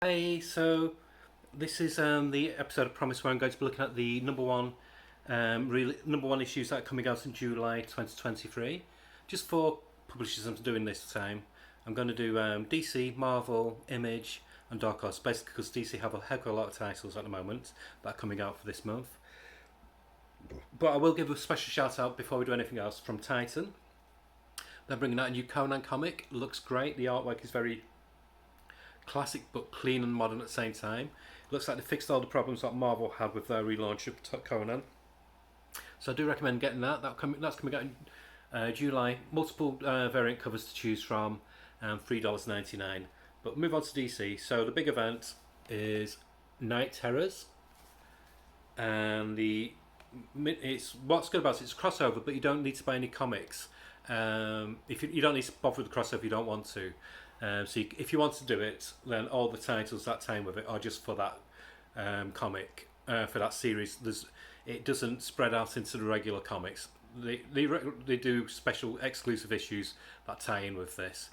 Hi, so this is the episode of Promise where I'm going to be looking at the number one issues that are coming out in July 2023. Just for publishers I'm doing this time, I'm going to do DC, Marvel, Image, and Dark Horse, basically because DC have a heck of a lot of titles at the moment that are coming out for this month. But I will give a special shout out before we do anything else from Titan. They're bringing out a new Conan comic. It looks great. The artwork is very classic but clean and modern at the same time. It looks like they fixed all the problems that Marvel had with their relaunch of Conan. So I do recommend getting that. That's coming out in July. Multiple variant covers to choose from, $3.99. But move on to DC. So the big event is Night Terrors, and it's what's good about it. It's a crossover, but you don't need to buy any comics. If you don't need to bother with the crossover, you don't want to. If you want to do it, then all the titles that time with it are just for that comic, for that series. It doesn't spread out into the regular comics. They do special exclusive issues that tie in with this.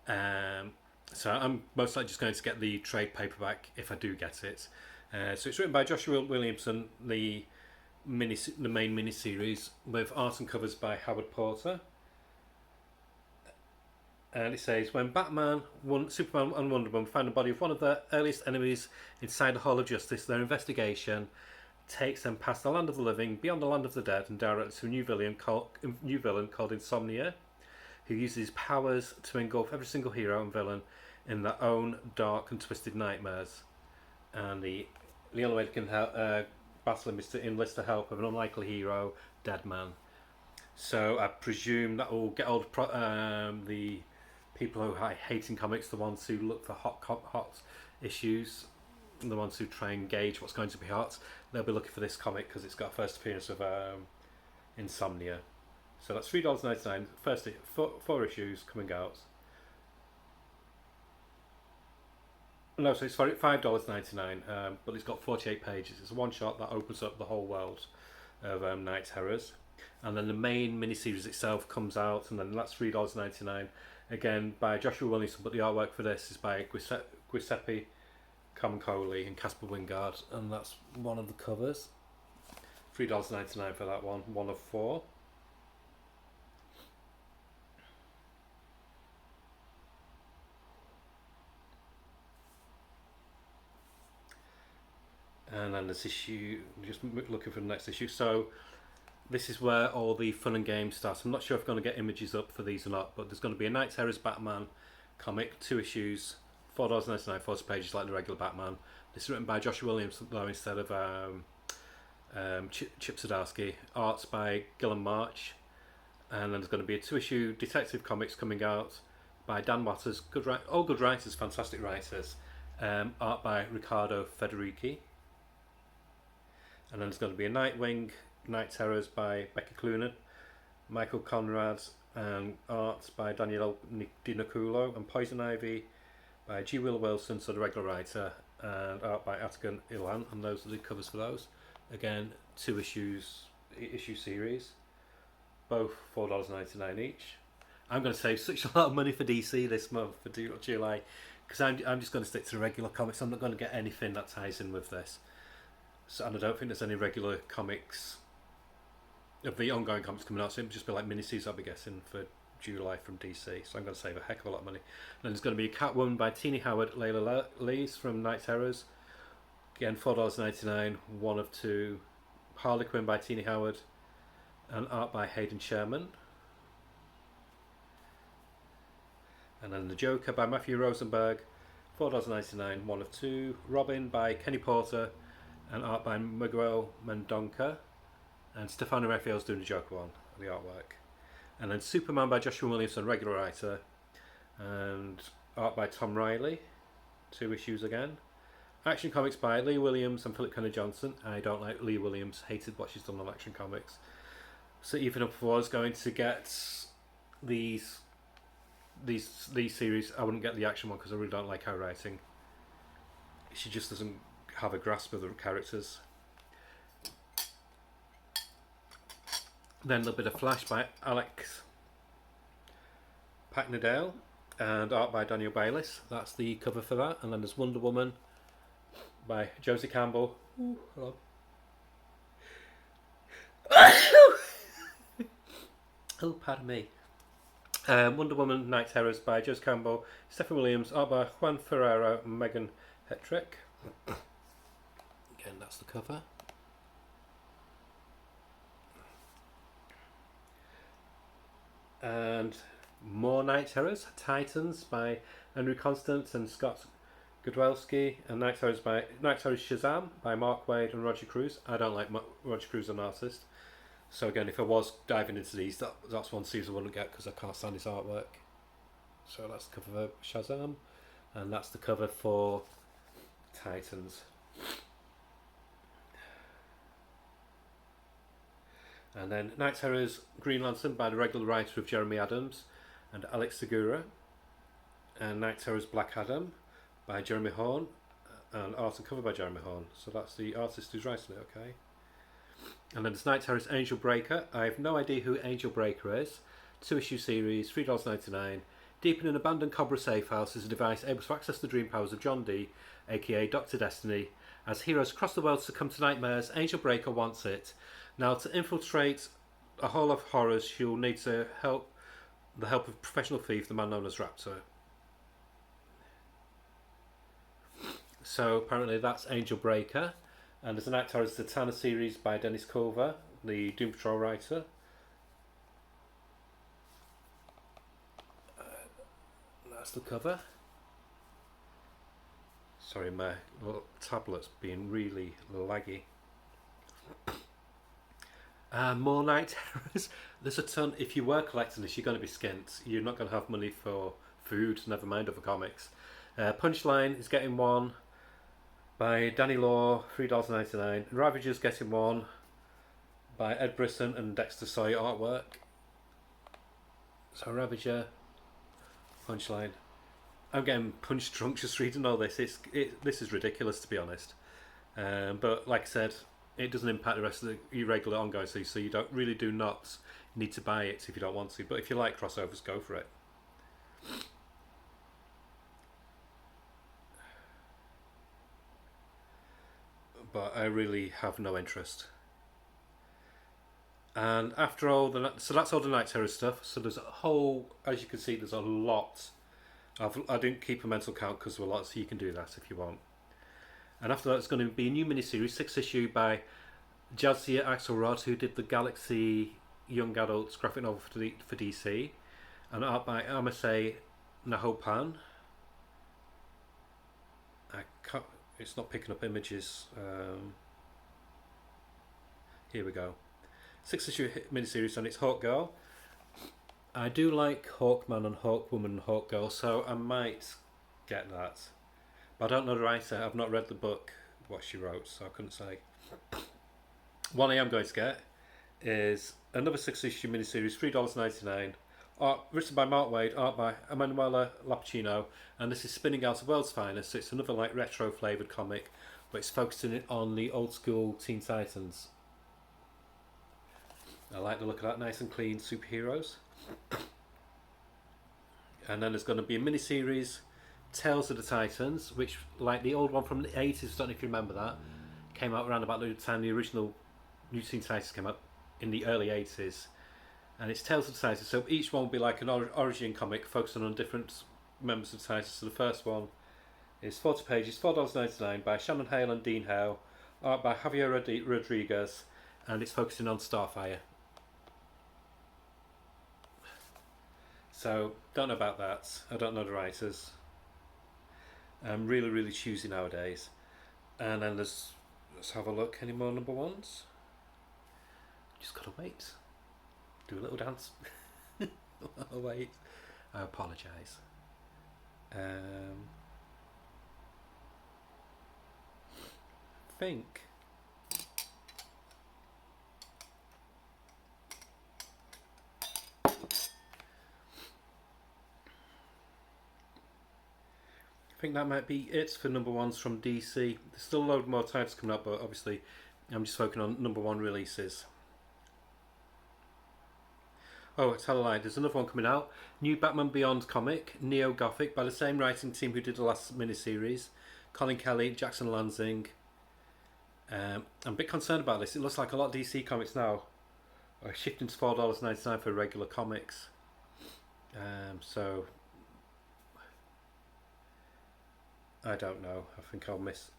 So I'm most likely just going to get the trade paperback if I do get it. So it's written by Joshua Williamson, the main mini series, with art and covers by Howard Porter. And it says, when Batman, Superman and Wonder Woman find the body of one of their earliest enemies inside the Hall of Justice, their investigation takes them past the land of the living, beyond the land of the dead, and directly to a new villain called Insomnia, who uses his powers to engulf every single hero and villain in their own dark and twisted nightmares. And the only way they can battle him is to enlist the help of an unlikely hero, Deadman. So I presume that will get all the people who are hating comics, the ones who look for hot issues, the ones who try and gauge what's going to be hot, they'll be looking for this comic because it's got a first appearance of Insomnia. So that's $3.99. First, four issues coming out. No, so it's $5.99, but it's got 48 pages. It's a one shot that opens up the whole world of Night Terrors. And then the main miniseries itself comes out, and then that's $3.99. Again, by Joshua Williamson, but the artwork for this is by Giuseppe Camuncoli and Casper Wingard, and that's one of the covers. $3.99 for that one of four. And then this issue, just looking for the next issue. So this is where all the fun and games start. I'm not sure if I'm going to get images up for these or not, but there's going to be a Night Terrors Batman comic, 2 issues, $4.99, 40 pages like the regular Batman. This is written by Joshua Williams though instead of Chip Zdarsky. Arts by Gillen March. And then there's going to be a 2-issue detective comics coming out by Dan Waters. All good writers, fantastic writers. Art by Riccardo Federici. And then there's going to be a Nightwing, Night Terrors by Becky Cloonan, Michael Conrad, and art by Daniel Di Niculo, and Poison Ivy by G. Will Wilson, so the regular writer, and art by Atakan Ilan, and those are the covers for those. Again, 2 issue series, both $4.99 each. I'm going to save such a lot of money for DC this month for July, because I'm just going to stick to the regular comics. I'm not going to get anything that ties in with this. So, and I don't think there's any regular comics of the ongoing comics coming out, so it'll just be like miniseries I'll be guessing for July from DC. So I'm going to save a heck of a lot of money. And there's going to be a Catwoman by Teenie Howard, Layla Lees from Night Terrors. Again, $4.99, one of 2. Harley Quinn by Teenie Howard, and art by Hayden Sherman. And then The Joker by Matthew Rosenberg, $4.99, one of 2. Robin by Kenny Porter, and art by Miguel Mendonca. And Stefano Raphael's doing the Joker one, the artwork. And then Superman by Joshua Williamson, regular writer, and art by Tom Riley, 2 issues again. Action Comics by Lee Williams and Philip Kennedy Johnson. I don't like Lee Williams, hated what she's done on Action Comics. So even if I was going to get these series, I wouldn't get the action one because I really don't like her writing. She just doesn't have a grasp of the characters. Then a little bit of Flash by Alex Packnadale, and art by Daniel Bayliss. That's the cover for that. And then there's Wonder Woman by Josie Campbell. Ooh, hello. Oh, pardon me. Wonder Woman Night Terrors by Josie Campbell, Stephen Williams, art by Juan Ferrero and Megan Hetrick. Again, that's the cover. And more Night Terrors, Titans by Andrew Constance and Scott Godwelski, and Night Terrors Shazam by Mark Waid and Roger Cruz. I don't like Roger Cruz as an artist, so again, if I was diving into these, that's one series I wouldn't get because I can't stand his artwork. So that's the cover for Shazam, and that's the cover for Titans. And then Night Terrors Green Lantern by the regular writer of Jeremy Adams and Alex Segura, and Night Terrors Black Adam by Jeremy Horn, and art and cover by Jeremy Horn. So that's the artist who's writing it, okay? And then there's Night Terrors Angel Breaker. I have no idea who Angel Breaker is. 2-issue series, $3.99. Deep in an abandoned Cobra safe house is a device able to access the dream powers of John Dee, aka Dr. Destiny. As heroes across the world succumb to nightmares, Angel Breaker wants it. Now, to infiltrate a hall of horrors, she'll need the help of professional thief, the man known as Raptor. So apparently that's Angel Breaker. And there's an Night Terrors Zatanna series by Dennis Culver, the Doom Patrol writer. That's the cover. Sorry, my little tablet's being really laggy. More Night Terrors. There's a ton. If you were collecting this, you're going to be skint. You're not going to have money for food, never mind other comics. Punchline is getting one by Danny Law, $3.99. Ravager's getting one by Ed Brisson and Dexter Soy artwork. So Ravager, Punchline. I'm getting punch drunk just reading all this. This is ridiculous, to be honest. But like I said, it doesn't impact the rest of your regular ongoing series, so you really do not need to buy it if you don't want to. But if you like crossovers, go for it. But I really have no interest. And after all, so that's all the Night Terror stuff. So there's a whole, as you can see, there's a lot. I didn't keep a mental count because there were lots, so you can do that if you want. And after that, it's going to be a new miniseries, 6-issue by Jadzia Axelrod, who did the Galaxy Young Adults graphic novel for DC, and art by Amasei Nahopan. It's not picking up images. Here we go. 6-issue miniseries, and it's Hawk Girl. I do like Hawkman and Hawkwoman and Hawk Girl, so I might get that. But I don't know the writer. I've not read the book, what she wrote, so I couldn't say. One I am going to get is another 6-issue miniseries, $3.99. Written by Mark Waid, art by Emanuela Lapicino, and this is Spinning Out of World's Finest. So it's another like retro flavoured comic, but it's focusing on the old school Teen Titans. I like the look of that, nice and clean superheroes. And then there's going to be a miniseries, Tales of the Titans, which, like the old one from the 80s, I don't know if you remember that, came out around about the time the original New Teen Titans came up in the early 80s. And it's Tales of the Titans, so each one will be like an origin comic focusing on different members of the Titans. So the first one is 40 pages, $4.99 by Shannon Hale and Dean Howe, art by Javier Rodriguez, and it's focusing on Starfire. So, don't know about that. I don't know the writers. I'm really, really choosy nowadays. And then let's have a look. Any more number ones? Just gotta wait. Do a little dance. I'll wait. I apologise. I think that might be it for number ones from DC. There's still a load more titles coming up, but obviously I'm just focusing on number one releases. Oh, I tell a lie. There's another one coming out. New Batman Beyond comic, Neo Gothic, by the same writing team who did the last miniseries. Colin Kelly, Jackson Lansing. I'm a bit concerned about this. It looks like a lot of DC comics now are shifting to $4.99 for regular comics. So I don't know. I think I'll miss.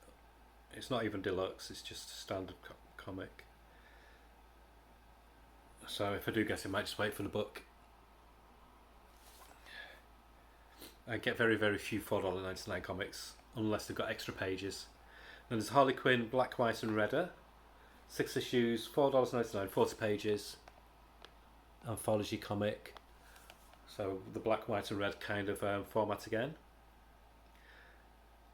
It's not even deluxe. It's just a standard comic. So if I do get it, I might just wait for the book. I get very, very few $4.99 comics unless they've got extra pages. Then there's Harley Quinn, Black, White and Redder. 6 issues, $4.99, 40 pages. Anthology comic. So the black, white and red kind of format again.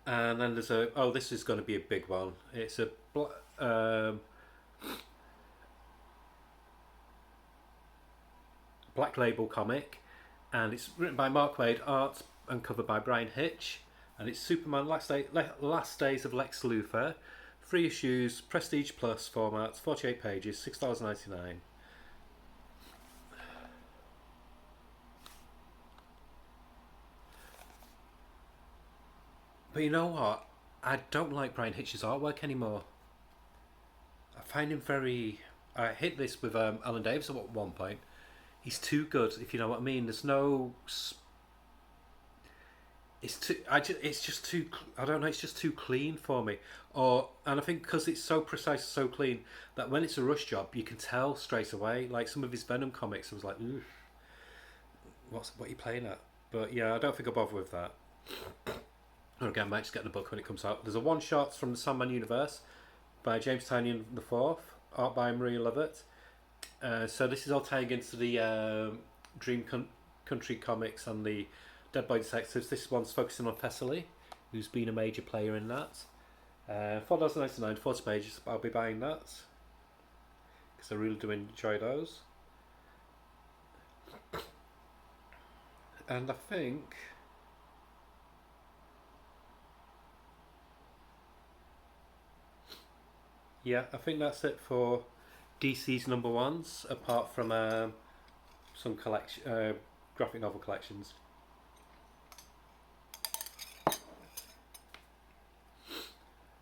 And then there's a... Oh, this is going to be a big one. It's a... Black Label comic. And it's written by Mark Waid, art and cover by Brian Hitch. And it's Superman Last Days of Lex Luthor. 3 issues, Prestige Plus format, 48 pages, $6.99. But you know what? I don't like Brian Hitch's artwork anymore. I find him very... I hit this with Alan Davis at one point. He's too good, if you know what I mean. There's no... It's too... it's just too... I don't know, it's just too clean for me. And I think because it's so precise, so clean, that when it's a rush job, you can tell straight away. Like some of his Venom comics, I was like, ooh, what are you playing at? But yeah, I don't think I'll bother with that. Or again, I might just get the book when it comes out. There's a one-shot from the Sandman universe by James Tynion IV, art by Maria Lovett. So this is all tying into the Dream Country comics and the Dead Boy Detectives. This one's focusing on Thessaly, who's been a major player in that. $4.99, 40 pages. I'll be buying that because I really do enjoy those. And I think... Yeah, I think that's it for DC's number ones, apart from some graphic novel collections.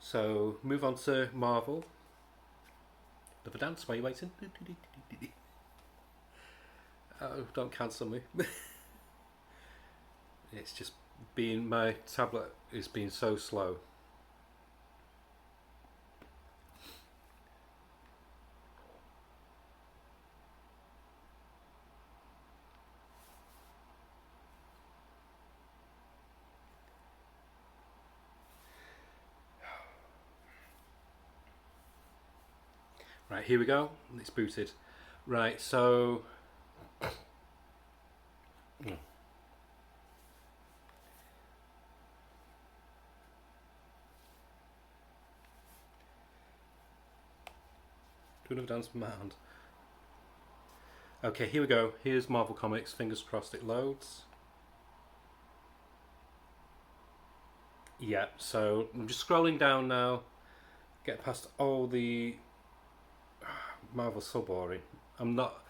So, move on to Marvel. Another dance, while you're waiting. Oh, don't cancel me. It's just been... My tablet is being so slow. Right, here we go. It's booted. Right, so... Do another dance with my hand. Okay, here we go. Here's Marvel Comics. Fingers crossed it loads. Yeah, so I'm just scrolling down now. Get past all the... Marvel's so boring. I'm not...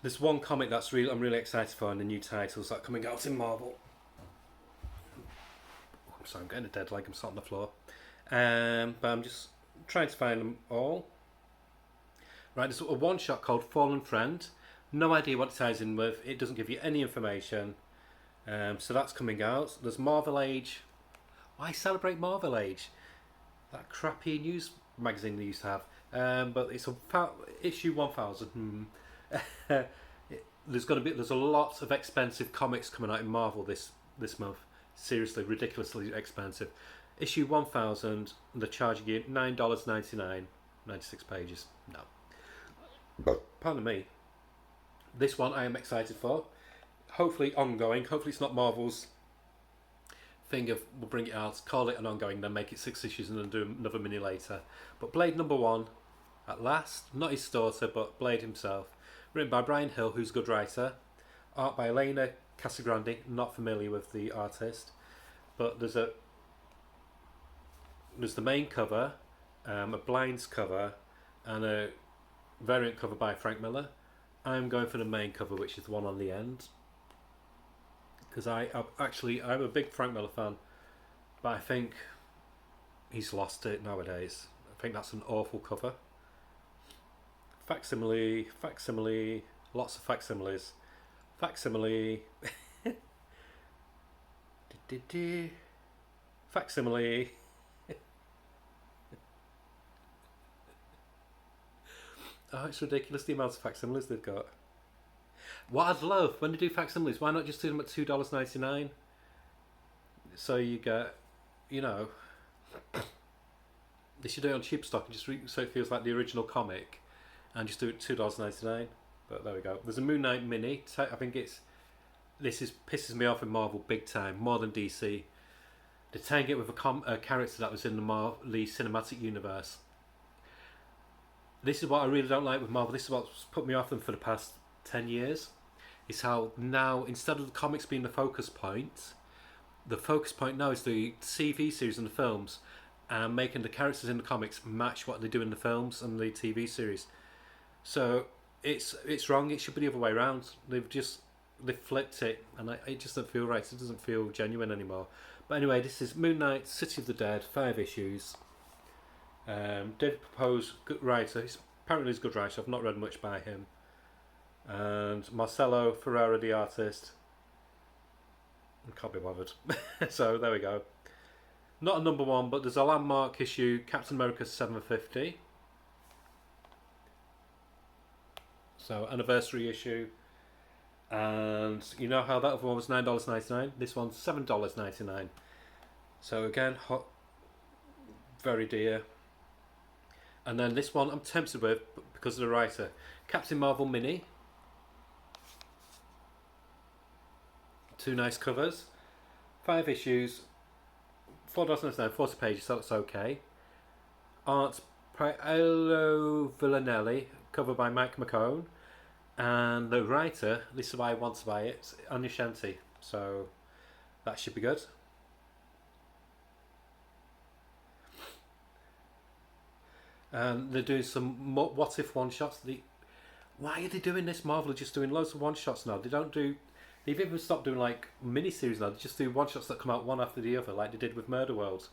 There's one comic that's I'm really excited for, and the new titles that are coming out in Marvel. I'm sorry, I'm getting a dead leg. I'm sat on the floor. But I'm just trying to find them all. Right, there's a one-shot called Fallen Friend. No idea what it ties in with. It doesn't give you any information. So that's coming out. There's Marvel Age. Why celebrate Marvel Age? That crappy news magazine they used to have. But it's issue 1000. There's a lot of expensive comics coming out in Marvel this month. Seriously, ridiculously expensive. Issue 1000, they're charging you $9.99, 96 pages. No. Pardon me. This one I am excited for. Hopefully ongoing. Hopefully it's not Marvel's thing of we'll bring it out, call it an ongoing, then make it 6 issues and then do another mini later. But Blade number 1, at last. Not his daughter, but Blade himself. Written by Brian Hill, who's a good writer. Art by Elena Casagrande. Not familiar with the artist. But there's the main cover, a blinds cover, and a variant cover by Frank Miller. I'm going for the main cover, which is the one on the end. Because I'm a big Frank Miller fan, but I think he's lost it nowadays. I think that's an awful cover. Facsimile, lots of facsimiles. Facsimile. Facsimile. Oh, it's ridiculous the amount of facsimiles they've got. What I'd love when they do facsimiles, why not just do them at $2.99? So you get, you know, they should do it on cheap stock and just so it feels like the original comic, and just do it $2.99. But there we go. There's a Moon Knight mini. I think pisses me off in Marvel big time, more than DC. They're tying it with a character that was in the cinematic universe. This is what I really don't like with Marvel. This is what's put me off them for the past 10 years. Is how now, instead of the comics being the focus point now is the TV series and the films, and making the characters in the comics match what they do in the films and the TV series. So it's wrong. It should be the other way around. They've flipped it, and it just doesn't feel right. It doesn't feel genuine anymore. But anyway, this is Moon Knight, City of the Dead, 5 issues. David Propo's good writer. Apparently he's a good writer. I've not read much by him. And Marcelo Ferreira, the artist. I can't be bothered. So there we go. Not a number one, but there's a landmark issue, Captain America 750. So anniversary issue. And you know how that other one was $9.99? This one's $7.99. So again, hot, very dear. And then this one I'm tempted with because of the writer. Captain Marvel Mini. 2 nice covers. 5 issues. $4.99, 40 pages, so it's okay. Art Paolo Villanelli, cover by Mike McCone. And the writer, this is why I want to buy it, Anya Shanti. So that should be good. And they're doing some what if one shots. Why are they doing this? Marvel are just doing loads of one shots now. They've even stopped doing like mini series now. They just do one shots that come out one after the other, like they did with Murder World.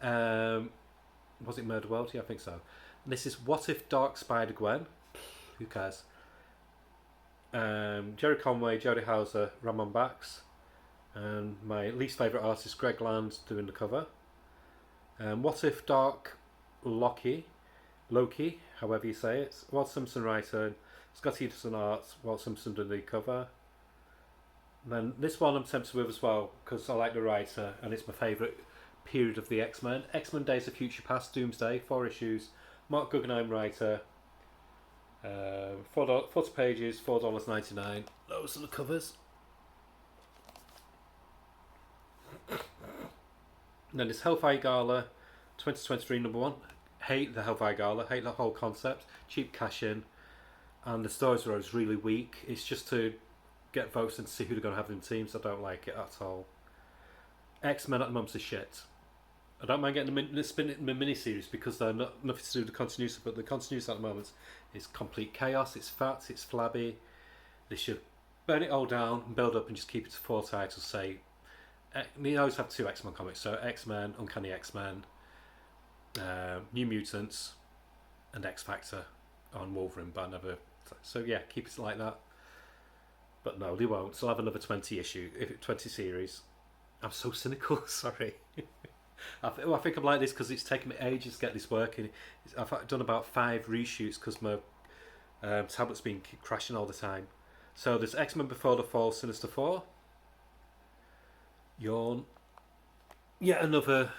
Was it Murder World? Yeah, I think so. And this is What If Dark Spider Gwen. Who cares? Jerry Conway, Jodie Hauser, Ramon Bax, and my least favourite artist Greg Land doing the cover. What If Dark Loki, however you say it. Walt Simpson writer, Scott Edison art, Walt Simpson doing the cover. And then this one I'm tempted with as well because I like the writer and it's my favourite period of the X-Men. X-Men Days of Future Past, Doomsday, 4 issues. Mark Guggenheim writer. 40 pages, $4.99. Those are the covers. And then this Hellfire Gala 2023 number 1. Hate the Hellfire Gala, hate the whole concept. Cheap cash in. And the stories are always really weak. It's just to get votes and see who they're going to have in teams. I don't like it at all. X-Men at the moment's a shit. I don't mind getting the mini-series because they're nothing to do with the continuity, but the continuity at the moment is complete chaos. It's fat, it's flabby. They should burn it all down and build up and just keep it to 4 titles. Say, we always have 2 X-Men comics, so X-Men, Uncanny X-Men, New Mutants, and X-Factor on Wolverine, but I never. So yeah, keep it like that. But no, they won't. So I'll have another 20 series. I'm so cynical. Sorry. I think I'm like this because it's taken me ages to get this working. I've done about 5 reshoots because my tablet's been crashing all the time. So there's X-Men Before the Fall, Sinister 4. Yawn. Yet another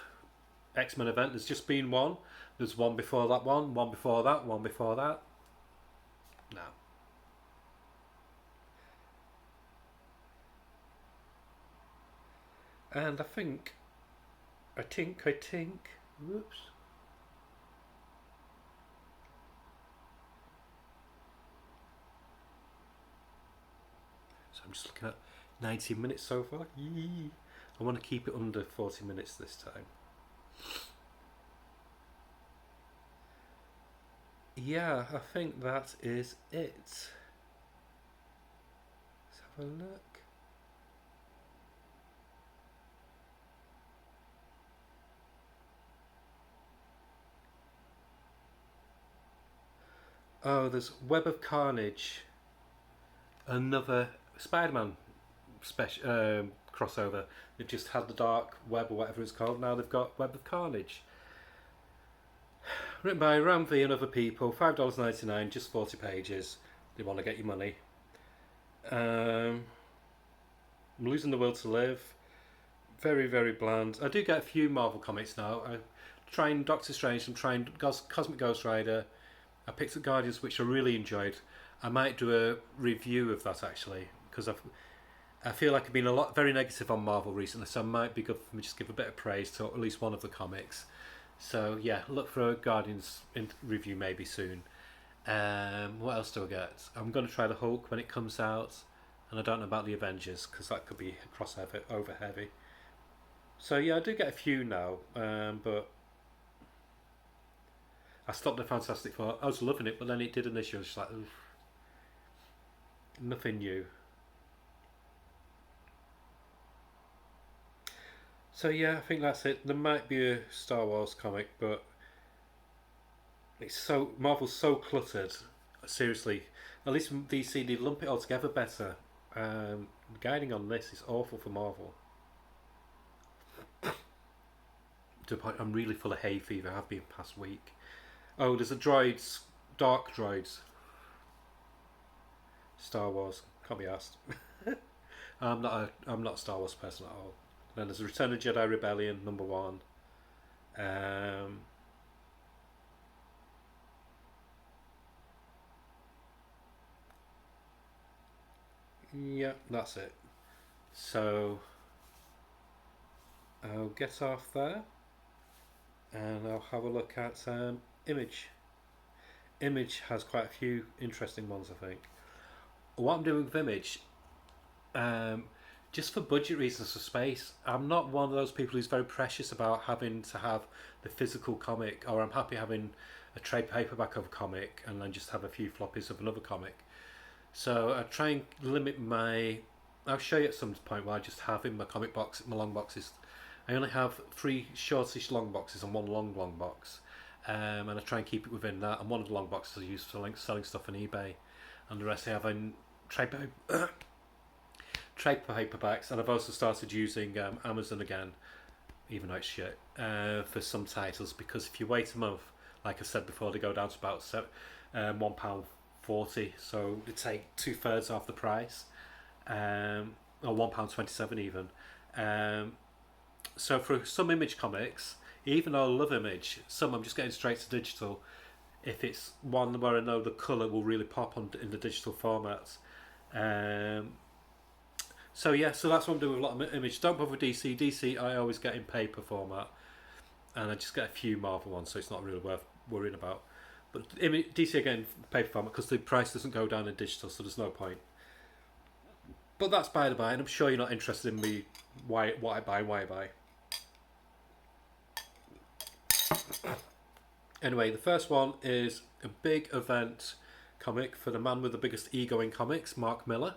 X-Men event. There's just been one. There's one before that one before that, one before that. No. And I think, whoops. So I'm just looking at 19 minutes so far. Yee. I want to keep it under 40 minutes this time. Yeah, I think that is it. have a look. Oh, there's Web of Carnage, another Spider-Man special crossover. They've just had the Dark Web or whatever it's called. Now they've got Web of Carnage. Written by Ram V and other people. $5.99, just 40 pages. They want to get your money. I'm Losing the Will to Live. Very, very bland. I do get a few Marvel comics now. I'm trying Doctor Strange. I'm trying Cosmic Ghost Rider. I picked up Guardians, which I really enjoyed. I might do a review of that actually, because I feel like I've been very negative on Marvel recently, so it might be good for me to just give a bit of praise to at least one of the comics. So yeah, look for a Guardians review maybe soon. What else do I get? I'm going to try the Hulk when it comes out, and I don't know about the Avengers because that could be a crossover over heavy. So yeah, I do get a few now, but I stopped the Fantastic Four. I was loving it, but then it did an issue. I was just like, oof, nothing new. So yeah, I think that's it. There might be a Star Wars comic, but Marvel's so cluttered. Seriously, at least DC they lump it all together better. The guiding on this is awful for Marvel. To the point I'm really full of hay fever. I have been past week. Oh, there's a droids, dark droids. Star Wars, can't be asked. I'm not a Star Wars person at all. Then there's Return of Jedi Rebellion #1. Yeah, that's it. So I'll get off there and I'll have a look at Image. Image has quite a few interesting ones, I think. What I'm doing with Image, just for budget reasons, for space, I'm not one of those people who's very precious about having to have the physical comic, or I'm happy having a trade paperback of a comic and then just have a few floppies of another comic. So I try and limit my. I'll show you at some point where I just have in my comic box, my long boxes. I only have 3 shortish long boxes and 1 long box, and I try and keep it within that. And one of the long boxes I use for selling stuff on eBay, and the rest I have in trade paperbacks. And I've also started using Amazon again, even though it's shit, for some titles, because if you wait a month, like I said before, they go down to about £1.40, so they take 2/3 off the price, or £1.27 even. So for some Image comics, even though I love Image, some I'm just getting straight to digital. If it's one where I know the colour will really pop in the digital formats. So yeah, so that's what I'm doing with a lot of Image. Don't bother with DC. DC I always get in paper format, and I just get a few Marvel ones, so it's not really worth worrying about. But DC again paper format because the price doesn't go down in digital, so there's no point. But that's by the by, and I'm sure you're not interested in me why I buy. Anyway, the first one is a big event comic for the man with the biggest ego in comics, Mark Millar.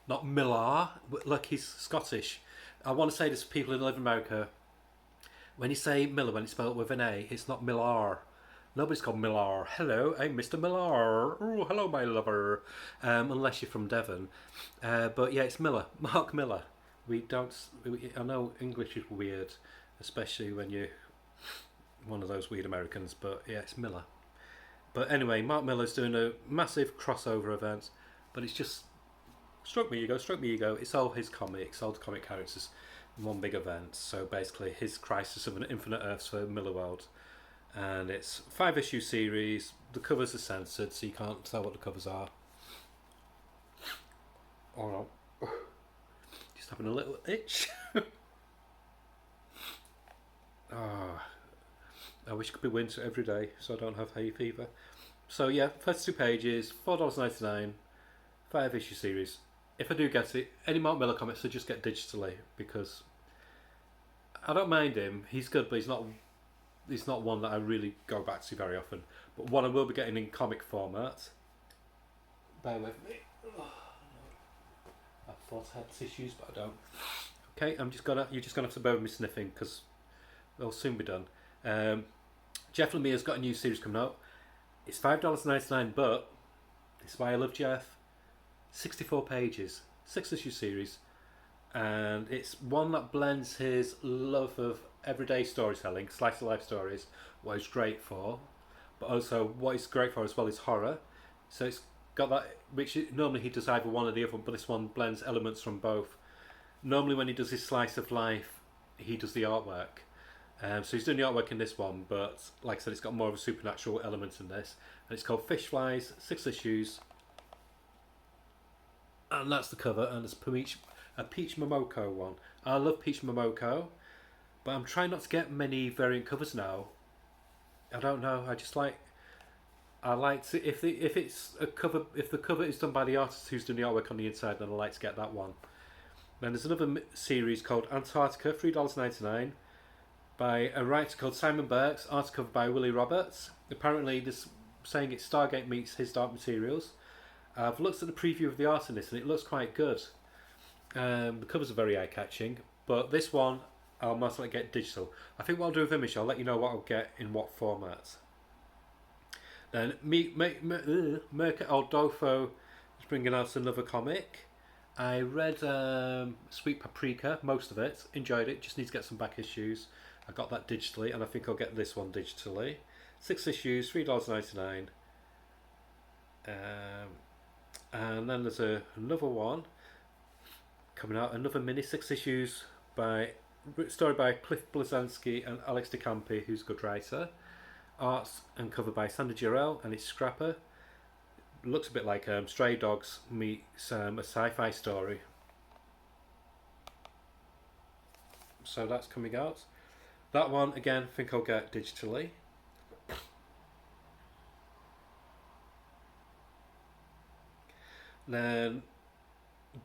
Not Millar, but look, he's Scottish. I want to say this to people who live in America. When you say Miller, when it's spelled with an A, it's not Millar. Nobody's called Millar. Hello, I'm Mr. Millar. Oh, hello, my lover. Unless you're from Devon. But yeah, it's Miller. Mark Millar. I know English is weird, especially when you're one of those weird Americans, but yeah, it's Miller. But anyway, Mark Millar's doing a massive crossover event, but it's just stroke me ego. It's all his comics, all the comic characters in one big event. So basically, his Crisis of an Infinite Earths for Miller World. And it's 5-issue series. The covers are censored, so you can't tell what the covers are. Oh no. Just having a little itch. I wish it could be winter every day so I don't have hay fever. So yeah, first 2 pages, $4.99, 5-issue series. If I do get it, any Mark Millar comics I just get digitally, because I don't mind him. He's good, but he's not one that I really go back to very often. But one I will be getting in comic format. Bear with me. thought I had tissues, but I don't. Okay, you're just gonna have to bear with me sniffing because they'll soon be done. Jeff Lemire's got a new series coming out. It's $5.99, but this is why I love Jeff. 64 pages, 6 issue series, and it's one that blends his love of everyday storytelling, slice of life stories, what he's great for, but also what he's great for as well is horror. So it's got that, which normally he does either one or the other, but this one blends elements from both. Normally when he does his slice of life, he does the artwork. So he's doing the artwork in this one, but like I said, it's got more of a supernatural element in this. And it's called Fish Flies, 6 issues. And that's the cover, and it's a Peach Momoko one. I love Peach Momoko, but I'm trying not to get many variant covers now. I don't know. I like to if the cover is done by the artist who's doing the artwork on the inside, then I like to get that one. Then there's another series called Antarctica, $3.99, by a writer called Simon Burks, art cover by Willie Roberts. Apparently, this saying it's Stargate meets His Dark Materials. I've looked at the preview of the art in this, and it looks quite good. The covers are very eye-catching, but this one I'll most likely get digital. I think what I'll do with Image, I'll let you know what I'll get in what format. Then Mirka Aldolfo is bringing out another comic. I read Sweet Paprika, most of it, enjoyed it, just need to get some back issues. I got that digitally, and I think I'll get this one digitally. 6 issues, $3.99. And then there's another one coming out, another mini, 6 issues, story by Cliff Blazanski and Alex DeCampi, who's a good writer. Arts and cover by Sander Jarrell, and it's Scrapper. Looks a bit like Stray Dogs meets a sci-fi story. So that's coming out. That one, again, I think I'll get digitally. Then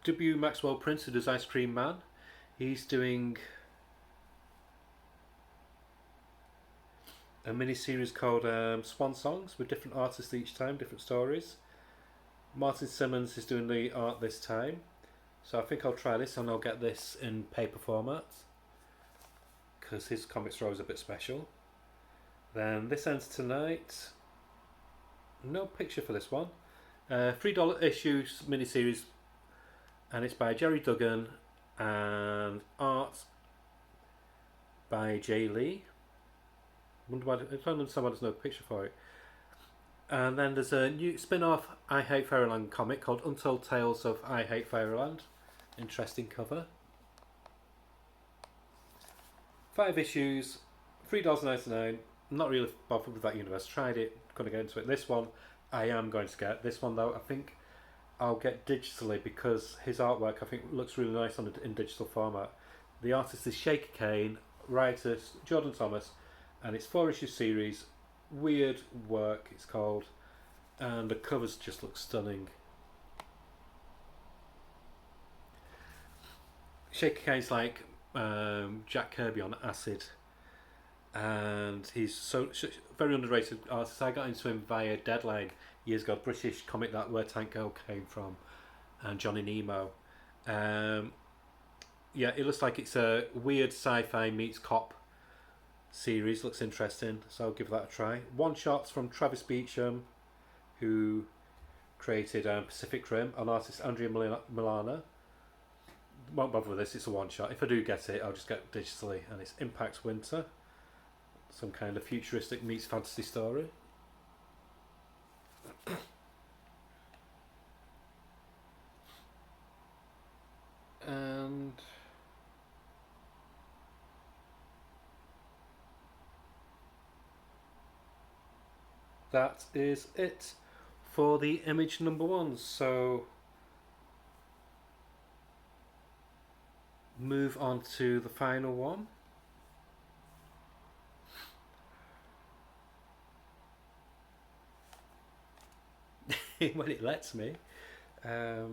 W. Maxwell Prince, who does Ice Cream Man, he's doing a mini-series called Swan Songs with different artists each time, different stories. Martin Simmons is doing the art this time, so I think I'll try this, and I'll get this in paper format because his comics are always a bit special. Then This Ends Tonight. No picture for this one. $3 issues miniseries, and it's by Jerry Duggan and art by Jay Lee. I don't understand why there's no picture for it. And then there's a new spin-off I Hate Fairyland comic called Untold Tales of I Hate Fairyland. Interesting cover. 5 issues, $3.99. I'm not really bothered with that universe. Tried it, gonna get into it. This one I am going to get. This one though, I think I'll get digitally because his artwork I think looks really nice in digital format. The artist is Shaker Kane, writer Jordan Thomas, and it's 4-issue series. Weird Work it's called, and the covers just look stunning. Shaker Kane's like Jack Kirby on acid, and he's very underrated artist. I got into him via Deadline years ago, British comic where Tank Girl came from, and Johnny Nemo. Yeah, it looks like it's a weird sci-fi meets cop series. Looks interesting, so I'll give that a try. One shots from Travis Beecham, who created Pacific Rim, and artist Andrea Milana. Won't bother with this, it's a one shot. If I do get it, I'll just get it digitally, and it's Impact Winter, some kind of futuristic meets fantasy story. And that is it for the Image number 1s. So move on to the final one. When it lets me. Here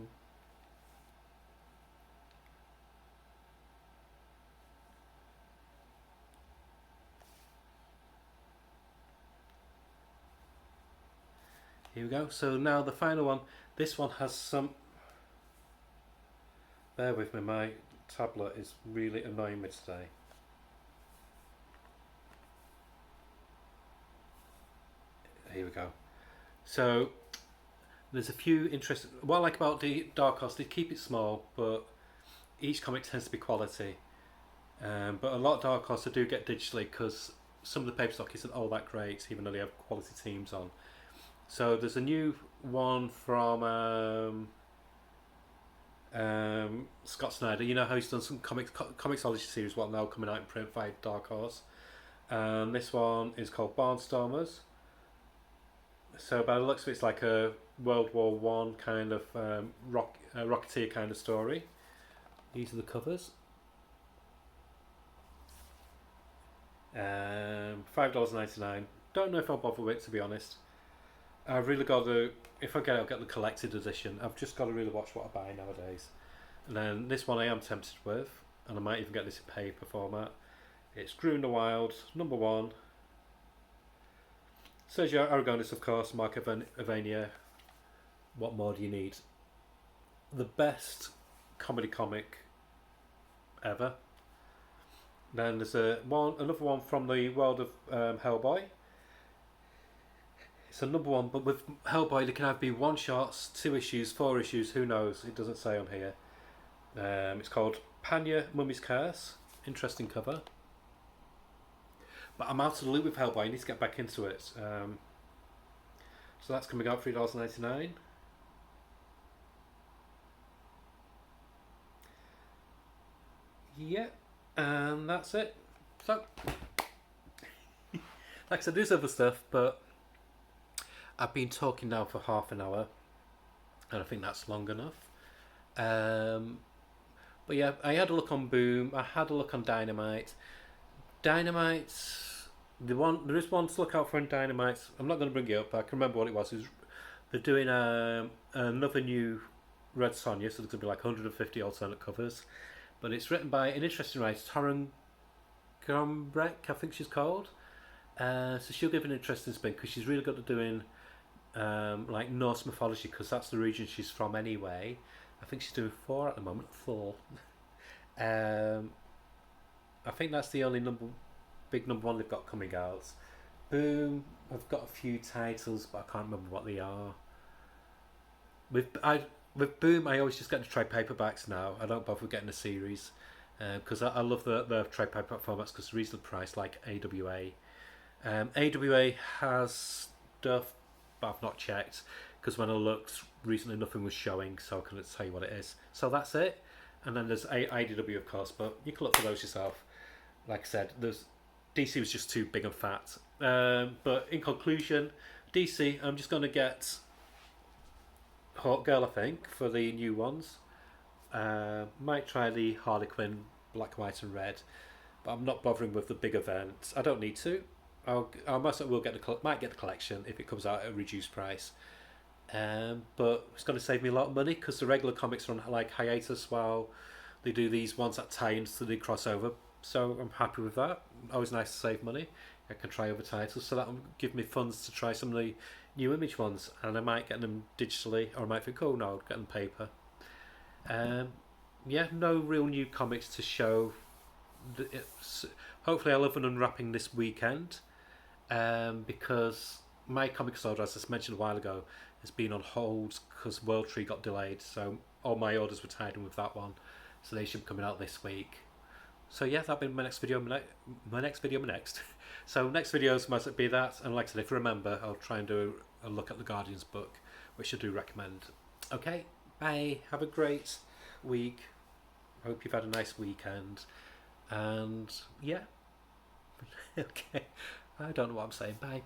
we go. So now the final one. This one has some Bear with me, my tablet is really annoying me today. Here we go. So there's a few interesting. What I like about the Dark Horse, they keep it small, but each comic tends to be quality. But a lot of Dark Horse I do get digitally because some of the paper stock isn't all that great, even though they have quality teams on. So there's a new one from Scott Snyder. You know how he's done some comicsology series, what now coming out in print by Dark Horse. This one is called Barnstormers. So by the looks of it, it's like a World War One kind of Rocketeer kind of story. These are the covers. $5.99. Don't know if I'll bother with it, to be honest. I've really got to. If I get it, I'll get the collected edition. I've just got to really watch what I buy nowadays. And then this one I am tempted with, and I might even get this in paper format. It's Grew in the Wild, #1. Sergio Aragonis, of course, Mark Avenia. What more do you need? The best comedy comic ever. Then there's another one from the world of Hellboy. It's a #1, but with Hellboy they can either be one shots, 2 issues, 4 issues, who knows? It doesn't say on here. It's called Panya Mummy's Curse. Interesting cover. But I'm out of the loop with Hellboy. I need to get back into it. So that's coming out $3.99. Yeah, and that's it. So, like I said, there's other stuff, but I've been talking now for half an hour, and I think that's long enough. But yeah, I had a look on Boom. I had a look on Dynamite. Dynamite, there is one to look out for in Dynamite. I'm not going to bring it up. I can remember what it was. They're doing another new Red Sonja, so there's going to be like 150 alternate covers. But it's written by an interesting writer, Taryn Gombrek, I think she's called. So she'll give an interesting spin because she's really good at doing like Norse mythology, because that's the region she's from anyway. I think she's doing 4 at the moment. 4. I think that's the only big #1 they've got coming out. Boom, I've got a few titles, but I can't remember what they are. With Boom, I always just get the trade paperbacks now. I don't bother with getting a series because I love the trade paperback formats because they're reasonably priced, like AWA. AWA has stuff, but I've not checked because when I looked recently, nothing was showing, so I couldn't tell you what it is. So that's it. And then there's IDW, of course, but you can look for those yourself. Like I said, DC was just too big and fat. But in conclusion, DC, I'm just going to get Hawk Girl, I think, for the new ones. Might try the Harley Quinn Black, White and Red, but I'm not bothering with the big events. I don't need to. I might get the collection if it comes out at a reduced price. But it's going to save me a lot of money because the regular comics are on like hiatus while they do these ones that tie into the crossover. So I'm happy with that. Always nice to save money. I can try other titles, so that'll give me funds to try some of the new Image ones, and I might get them digitally, or I might think, oh no, I'll get them paper. Yeah, no real new comics to show. Hopefully I'll have an unwrapping this weekend, because my comics order, as I mentioned a while ago, has been on hold because World Tree got delayed, so all my orders were tied in with that one, so they should be coming out this week. So yeah, that'll be my next video. So next videos might be that, and like I said, if I remember, I'll try and do a look at the Guardians book, which I do recommend. Okay, bye. Have a great week. Hope you've had a nice weekend, and yeah. Okay, I don't know what I'm saying. Bye.